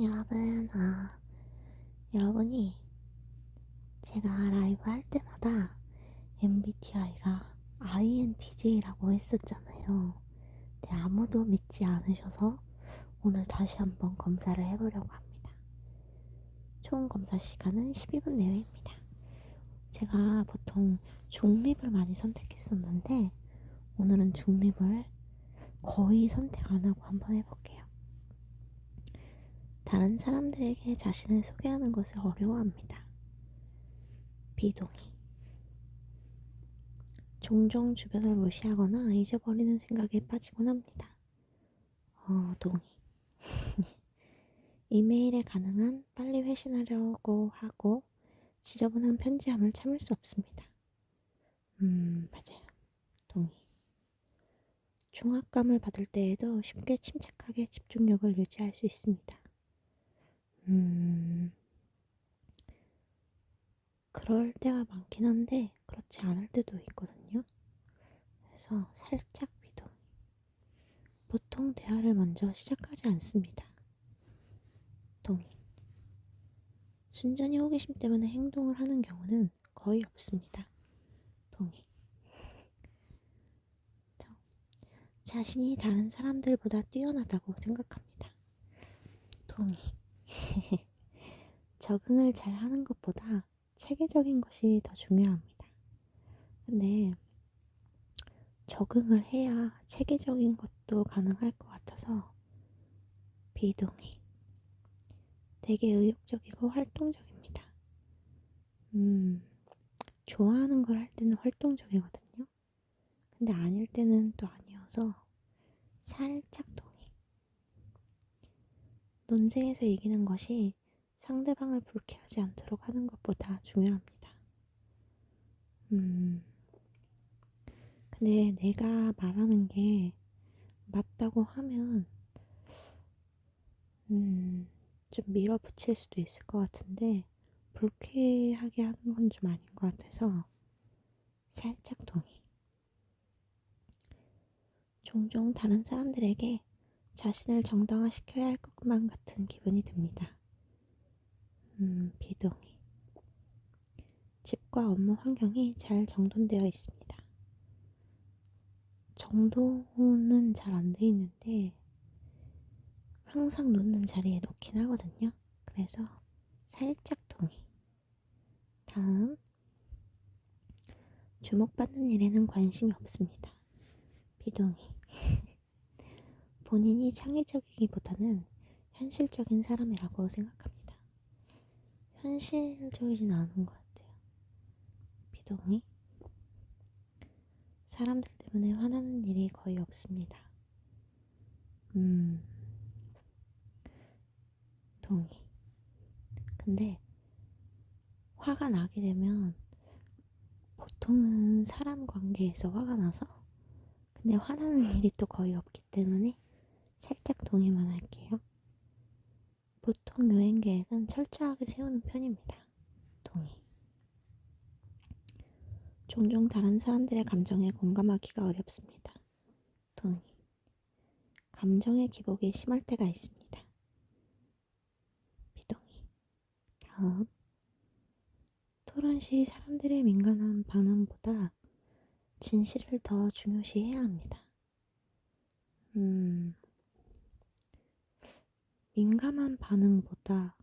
여러분. 여러분이 제가 라이브 할 때마다 MBTI가 INTJ라고 했었잖아요. 근데 아무도 믿지 않으셔서 오늘 다시 한번 검사를 해보려고 합니다. 총 검사 시간은 12분 내외입니다. 제가 보통 중립을 많이 선택했었는데 오늘은 중립을 거의 선택 안 하고 한번 해볼게요. 다른 사람들에게 자신을 소개하는 것을 어려워합니다. B동의. 종종 주변을 무시하거나 잊어버리는 생각에 빠지곤 합니다. 동의. 이메일에 가능한 빨리 회신하려고 하고 지저분한 편지함을 참을 수 없습니다. 맞아요. 동의. 중압감을 받을 때에도 쉽게 침착하게 집중력을 유지할 수 있습니다. 그럴 때가 많긴 한데 그렇지 않을 때도 있거든요. 그래서 살짝 비동의. 보통 대화를 먼저 시작하지 않습니다. 동의. 순전히 호기심 때문에 행동을 하는 경우는 거의 없습니다. 동의. 자신이 다른 사람들보다 뛰어나다고 생각합니다. 동의. 적응을 잘 하는 것보다 체계적인 것이 더 중요합니다. 근데 적응을 해야 체계적인 것도 가능할 것 같아서 비동의. 되게 의욕적이고 활동적입니다. 좋아하는 걸 할 때는 활동적이거든요. 근데 아닐 때는 또 아니어서 살짝 동의. 논쟁에서 이기는 것이 상대방을 불쾌하지 않도록 하는 것보다 중요합니다. 근데 내가 말하는 게 맞다고 하면 좀 밀어붙일 수도 있을 것 같은데 불쾌하게 하는 건 좀 아닌 것 같아서 살짝 동의. 종종 다른 사람들에게 자신을 정당화시켜야 할 것만 같은 기분이 듭니다. 비동의. 집과 업무 환경이 잘 정돈되어 있습니다. 정돈은 잘 안 돼 있는데 항상 놓는 자리에 놓긴 하거든요. 그래서 살짝 동의. 다음. 주목받는 일에는 관심이 없습니다. 비동의. 본인이 창의적이기보다는 현실적인 사람이라고 생각합니다. 현실적이진 않은 것 같아요. 비동의. 사람들 때문에 화나는 일이 거의 없습니다. 동의. 근데 화가 나게 되면 보통은 사람 관계에서 화가 나서 근데 화나는 일이 또 거의 없기 때문에 살짝 동의만 할게요. 보통 여행 계획은 철저하게 세우는 편입니다. 동의. 종종 다른 사람들의 감정에 공감하기가 어렵습니다. 동의. 감정의 기복이 심할 때가 있습니다. 비동의. 다음. 토론 시 사람들의 민감한 반응보다 진실을 더 중요시해야 합니다. 민감한 반응보다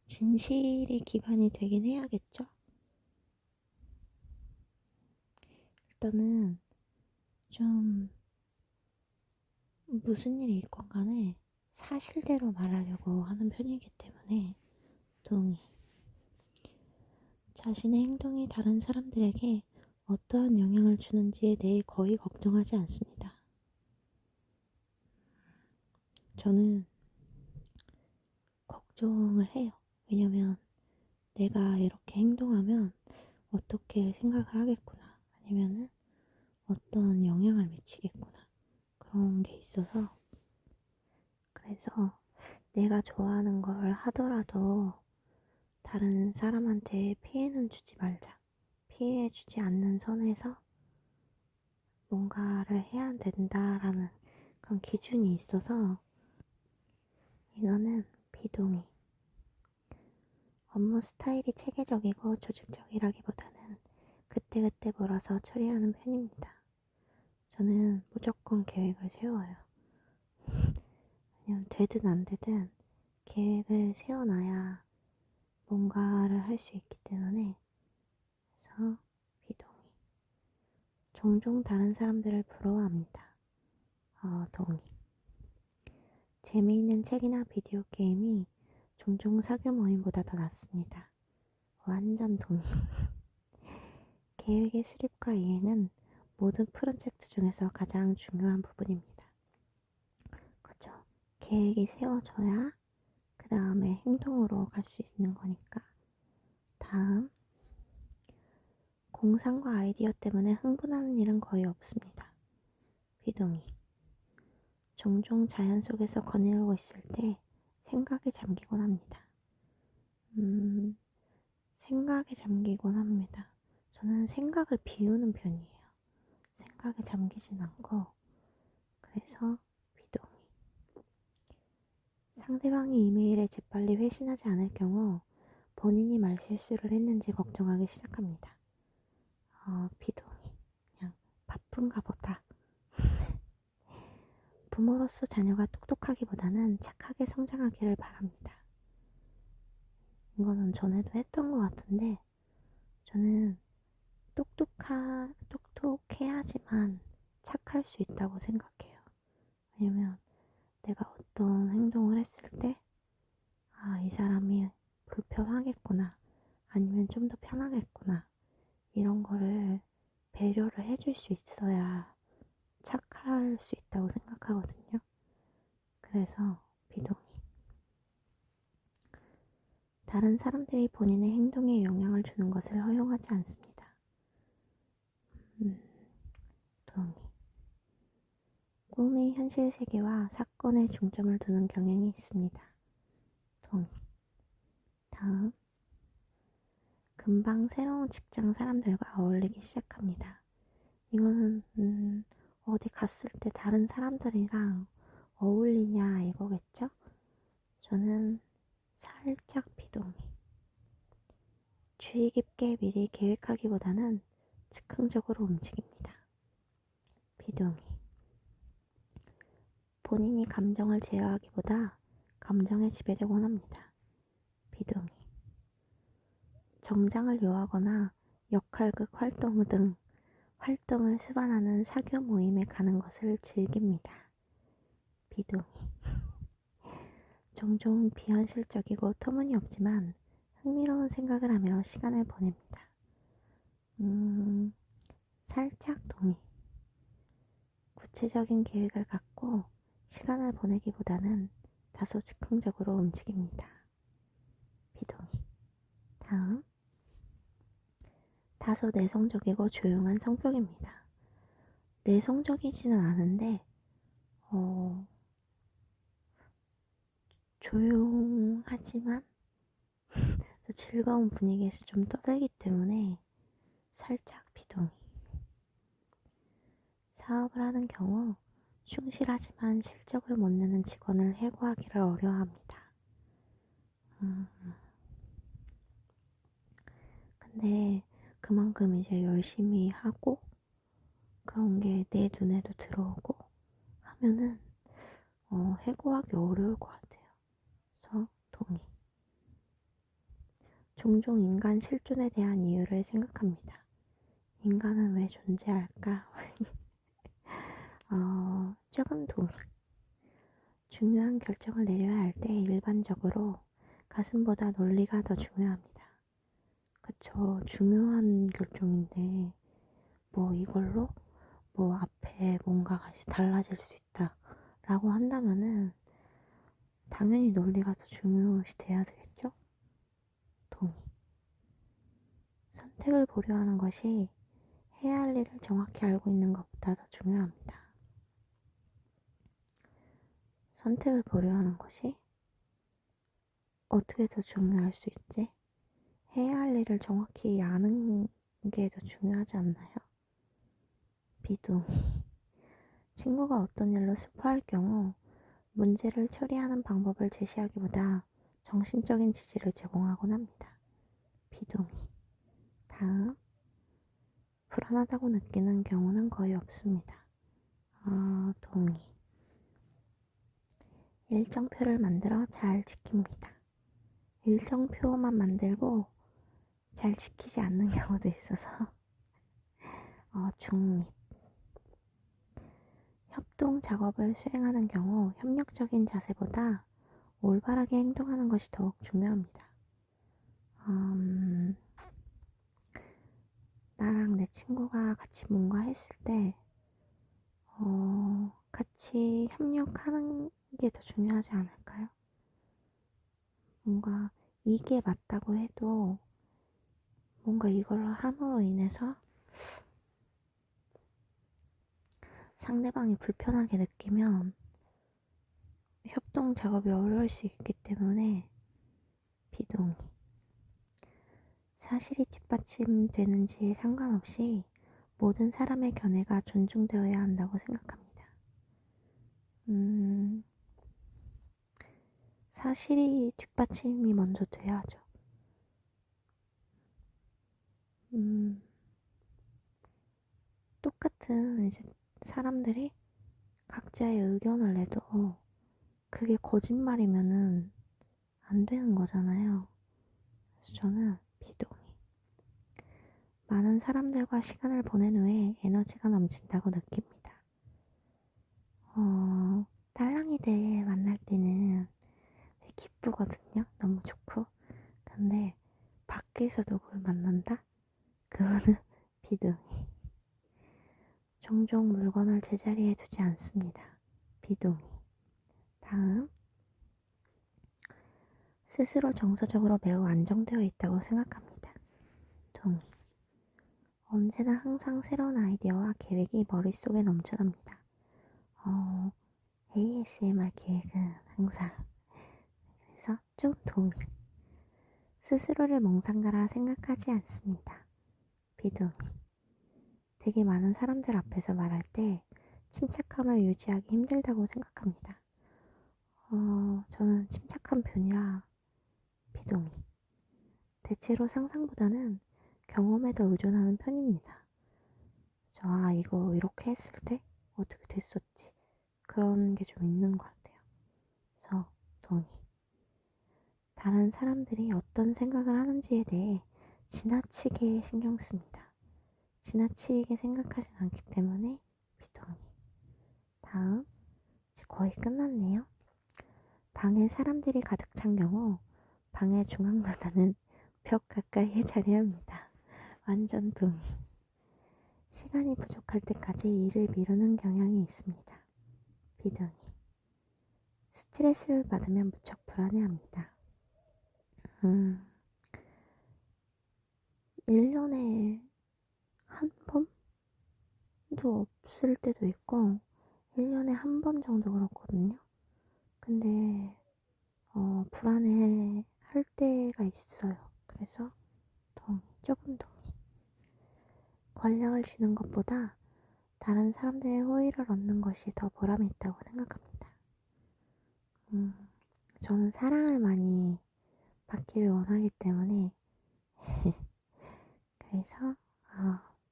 진실이 기반이 되긴 해야겠죠? 일단은 좀 무슨 일이 있건 간에 사실대로 말하려고 하는 편이기 때문에 동의. 자신의 행동이 다른 사람들에게 어떠한 영향을 주는지에 대해 거의 걱정하지 않습니다. 저는 걱정을 해요. 왜냐면 내가 이렇게 행동하면 어떻게 생각을 하겠구나. 아니면은 어떤 영향을 미치겠구나. 그런 게 있어서 그래서 내가 좋아하는 걸 하더라도 다른 사람한테 피해는 주지 말자. 피해 주지 않는 선에서 뭔가를 해야 된다라는 약간 기준이 있어서 이거는 비동의. 업무 스타일이 체계적이고 조직적이라기보다는 그때그때 몰아서 처리하는 편입니다. 저는 무조건 계획을 세워요. 왜냐면 되든 안 되든 계획을 세워놔야 뭔가를 할 수 있기 때문에. 그래서 비동의. 종종 다른 사람들을 부러워합니다. 동의. 재미있는 책이나 비디오 게임이 종종 사교 모임보다 더 낫습니다. 완전 동의. 계획의 수립과 이행은 모든 프로젝트 중에서 가장 중요한 부분입니다. 그렇죠. 계획이 세워져야 그 다음에 행동으로 갈 수 있는 거니까. 다음, 공상과 아이디어 때문에 흥분하는 일은 거의 없습니다. 비동의. 종종 자연 속에서 거닐고 있을 때 생각에 잠기곤 합니다. 생각에 잠기곤 합니다. 저는 생각을 비우는 편이에요. 생각에 잠기진 않고. 그래서 비동의. 상대방이 이메일에 재빨리 회신하지 않을 경우 본인이 말실수를 했는지 걱정하기 시작합니다. 비동의. 그냥 바쁜가 보다. 부모로서 자녀가 똑똑하기보다는 착하게 성장하기를 바랍니다. 이거는 전에도 했던 것 같은데, 저는 똑똑해야지만 착할 수 있다고 생각해요. 왜냐면 내가 어떤 행동을 했을 때, 이 사람이 불편하겠구나, 아니면 좀 더 편하겠구나, 이런 거를 배려를 해줄 수 있어야 착할 수 있다고 생각하거든요. 그래서 비동의. 다른 사람들이 본인의 행동에 영향을 주는 것을 허용하지 않습니다. 동의. 꿈이 현실 세계와 사건에 중점을 두는 경향이 있습니다. 동의. 다음, 금방 새로운 직장 사람들과 어울리기 시작합니다. 이거는 어디 갔을 때 다른 사람들이랑 어울리냐 이거겠죠? 저는 살짝 비동의. 주의 깊게 미리 계획하기보다는 즉흥적으로 움직입니다. 비동의. 본인이 감정을 제어하기보다 감정에 지배되곤 합니다. 비동의. 정장을 요하거나 역할극 활동 등 활동을 수반하는 사교 모임에 가는 것을 즐깁니다. 비동의. 종종 비현실적이고 터무니없지만 흥미로운 생각을 하며 시간을 보냅니다. 살짝 동의. 구체적인 계획을 갖고 시간을 보내기보다는 다소 즉흥적으로 움직입니다. 비동의. 다음, 다소 내성적이고 조용한 성격입니다. 내성적이지는 않은데 조용하지만 즐거운 분위기에서 좀 떠들기 때문에 살짝 비동의. 사업을 하는 경우 충실하지만 실적을 못 내는 직원을 해고하기를 어려워합니다. 근데 그만큼 이제 열심히 하고 그런 게 내 눈에도 들어오고 하면은 해고하기 어려울 것 같아요. 그래서 동의. 종종 인간 실존에 대한 이유를 생각합니다. 인간은 왜 존재할까? 조금 동의. 중요한 결정을 내려야 할 때 일반적으로 가슴보다 논리가 더 중요합니다. 그쵸. 중요한 결정인데 이걸로 앞에 뭔가가 달라질 수 있다 라고 한다면은 당연히 논리가 더 중요시 돼야 되겠죠? 동의. 선택을 보려 하는 것이 해야 할 일을 정확히 알고 있는 것보다 더 중요합니다. 선택을 보려 하는 것이 어떻게 더 중요할 수 있지? 해야 할 일을 정확히 아는 게 더 중요하지 않나요? 비동의. 친구가 어떤 일로 슬퍼할 경우 문제를 처리하는 방법을 제시하기보다 정신적인 지지를 제공하곤 합니다. 비동의. 다음, 불안하다고 느끼는 경우는 거의 없습니다. 동의. 일정표를 만들어 잘 지킵니다. 일정표만 만들고 잘 지키지 않는 경우도 있어서 중립. 협동 작업을 수행하는 경우 협력적인 자세보다 올바르게 행동하는 것이 더욱 중요합니다. 나랑 내 친구가 같이 뭔가 했을 때 같이 협력하는 게 더 중요하지 않을까요? 뭔가 이게 맞다고 해도 뭔가 이걸 함으로 인해서 상대방이 불편하게 느끼면 협동 작업이 어려울 수 있기 때문에 비동의. 사실이 뒷받침되는지에 상관없이 모든 사람의 견해가 존중되어야 한다고 생각합니다. 사실이 뒷받침이 먼저 돼야죠. 똑같은 이제 사람들이 각자의 의견을 내도 그게 거짓말이면은 안 되는 거잖아요. 그래서 저는 비동의. 많은 사람들과 시간을 보낸 후에 에너지가 넘친다고 느낍니다. 딸랑이들 만날 때는 되게 기쁘거든요. 너무 좋고. 근데 밖에서 누굴 만난다? 그거는 비동의. 종종 물건을 제자리에 두지 않습니다. 비동의. 다음, 스스로 정서적으로 매우 안정되어 있다고 생각합니다. 동의. 언제나 항상 새로운 아이디어와 계획이 머릿속에 넘쳐납니다. ASMR 계획은 항상. 그래서 좀 동의. 스스로를 멍상가라 생각하지 않습니다. 비동의. 되게 많은 사람들 앞에서 말할 때 침착함을 유지하기 힘들다고 생각합니다. 저는 침착한 편이라 비동의. 대체로 상상보다는 경험에 더 의존하는 편입니다. 이거 이렇게 했을 때 어떻게 됐었지? 그런 게 좀 있는 것 같아요. 그래서 동의. 다른 사람들이 어떤 생각을 하는지에 대해 지나치게 신경 씁니다. 지나치게 생각하진 않기 때문에 비동의. 다음, 이제 거의 끝났네요. 방에 사람들이 가득 찬 경우 방의 중앙보다는 벽 가까이에 자리합니다. 완전 동의. 시간이 부족할 때까지 일을 미루는 경향이 있습니다. 비동의. 스트레스를 받으면 무척 불안해합니다. 1년에 한 번도 없을 때도 있고 1년에 한 번 정도 그렇거든요. 근데 불안해 할 때가 있어요. 그래서 조금 동의. 권력을 쥐는 것보다 다른 사람들의 호의를 얻는 것이 더 보람이 있다고 생각합니다. 저는 사랑을 많이 받기를 원하기 때문에 그래서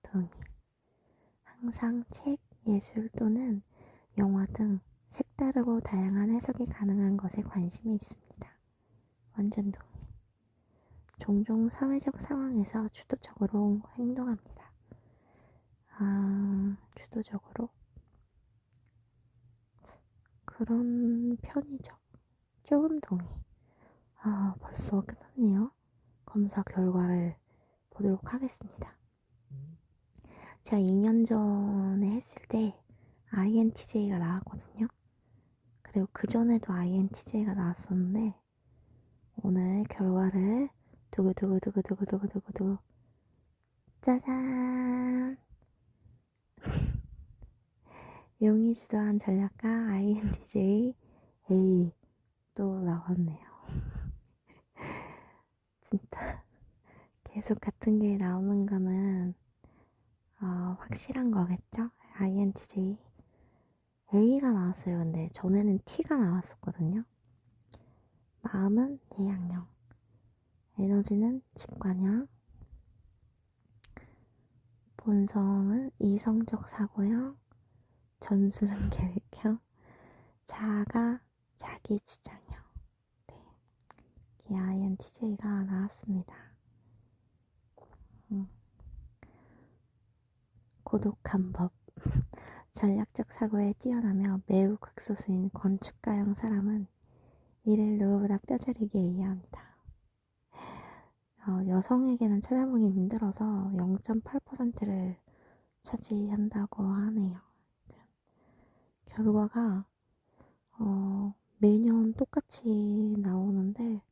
동의. 항상 책, 예술 또는 영화 등 색다르고 다양한 해석이 가능한 것에 관심이 있습니다. 완전 동의. 종종 사회적 상황에서 주도적으로 행동합니다. 주도적으로? 그런 편이죠. 조금 동의. 벌써 끝났네요. 검사 결과를 보도록 하겠습니다. 제가 2년 전에 했을 때 INTJ가 나왔거든요. 그리고 그전에도 INTJ가 나왔었는데 오늘 결과를 두구두구두구두구두구두구 짜잔. 용이 주도한 전략가 INTJ A 또 나왔네요. 진짜 계속 같은 게 나오는 거는 확실한 거겠죠? INTJ A가 나왔어요. 근데 전에는 T가 나왔었거든요. 마음은 내향형, 에너지는 직관형, 본성은 이성적 사고형, 전술은 계획형, 자아가 자기 주장형. 네, 이 INTJ가 나왔습니다. 고독한 법. 전략적 사고에 뛰어나며 매우 극소수인 건축가형 사람은 이를 누구보다 뼈저리게 이해합니다. 여성에게는 찾아보기 힘들어서 0.8%를 차지한다고 하네요. 결과가 매년 똑같이 나오는데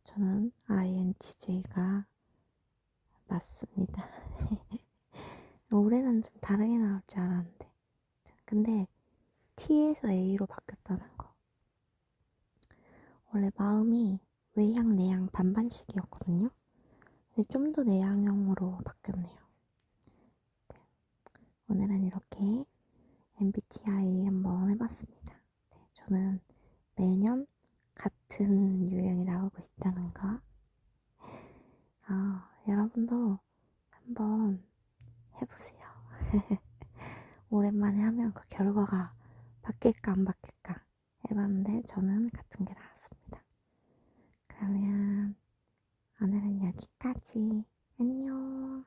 저는 INTJ가 맞습니다. 올해는 좀 다르게 나올 줄 알았는데 근데 T에서 A로 바뀌었다는 거. 원래 마음이 외향 내향 반반씩이었거든요. 근데 좀 더 내향형으로 바뀌었네요. 네. 오늘은 이렇게 MBTI 한번 해봤습니다. 네, 저는 매년 같은 유형이 나오고 있다는 거. 여러분도 한번 해보세요. 오랜만에 하면 그 결과가 바뀔까 안 바뀔까 해봤는데 저는 같은 게 나왔습니다. 그러면 오늘은 여기까지. 안녕.